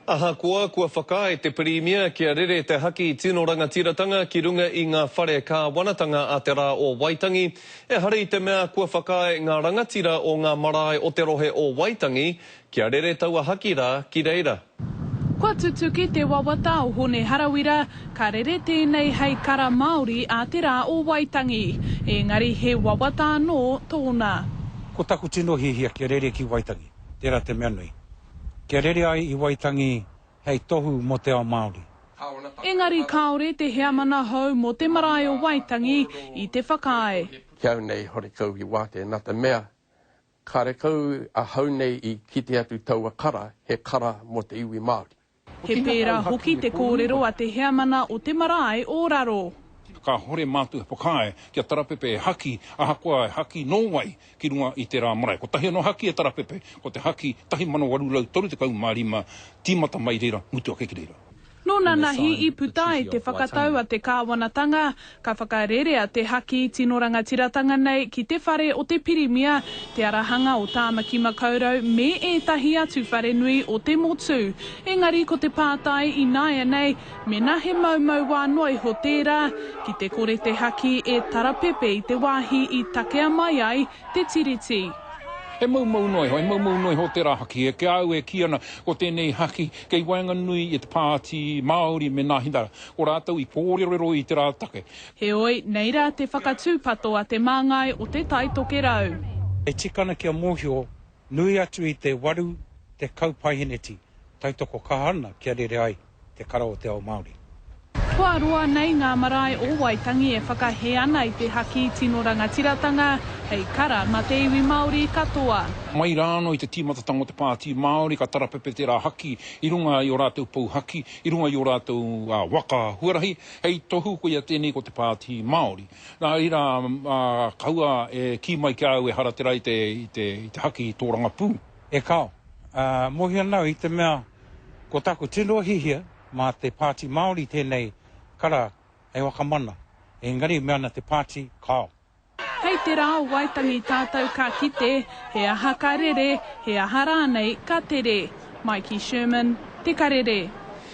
Aha kua whakae te pirimia kia rere te haki tino rangatiratanga ki runga I ngā whare ka wanatanga a te rā o Waitangi. E hari I te mea kua whakae ngā rangatira o ngā marae o te rohe o Waitangi kia rere taua haki rā ki reira. Kua tutuki te wawata o Hone Harawira, ka rere tēnei hei kara Māori a te rā o Waitangi. Engari he wawata anō tōna. Ko taku tino hihia kia rere ki Waitangi, tērā te mea nui. Kia rere ai I Waitangi hei tohu mo te ao Māori. Engari kaore te hea mana hau mo te marae o Waitangi I te whakae. Kia nei hore kau I wate nā te mea. Ka re kau a hau nei I kite atu taua kara, he kara mo te iwi Māori. He pērā hoki te kōrero a te hea mana o te marae o Raro. Ka hore mātu he pokae kia tarapepe e haki, ahakoa e haki nōwai ki runga I te rā marae. Ko tahi anō haki e tarapepe, ko te haki tahi mano warulau toru te kau mārima, tīmata mai reira, mutua keki reira. Nōna nahi I puta I te whakatau a te kāwanatanga, ka whakarere a te haki tino rangatiratanga nei ki te whare o te pirimia, te arahanga o Tāmaki Makaurau me ētahi atu whare nui o te motu. Engari ko te pātai I nāia nei, me na he maumau wānoi ho tērā, ki te kore te haki e tarapepe I te wāhi I takea mai ai te tiriti. He maumau noi ho te rā haki, e ke au e ki ana ko tēnei haki kei wainga nui I te pāti Māori me nā hindara. Ko rātau I pōrero I te rā take. He oi, nei rā te whakatūpato a te māngai o te taitoke rau. E tikana kia mōhio, nui atu I te waru te kaupaiheneti, taitoko kahana kia rere ai te kara o te ao Māori. Kua roa nei ngā marae o Waitangi e whakahe ana I te haki tino rangatiratanga, hei kara ma te iwi Māori katoa. Mai rāno I te tīmatatanga o te pāti Māori ka tarapepe te rā haki, I runga I o rātou pau haki, I runga I o rātou waka huarahi, hei tohu ko ia tēnei ko te pāti Māori. Nā I rā kaua e ki mai ki au e hara te rai I te haki tōranga pū. E kao, mohia nau I te mea ko taku tino hihia, mā te pāti Māori tēnei kara e wakamana. Engari mea na te pāti kao. Hei te rā o Waitangi tātou ka kite, he aha karere, he aha rānei ka tere. Mikey Sherman, Te Karere.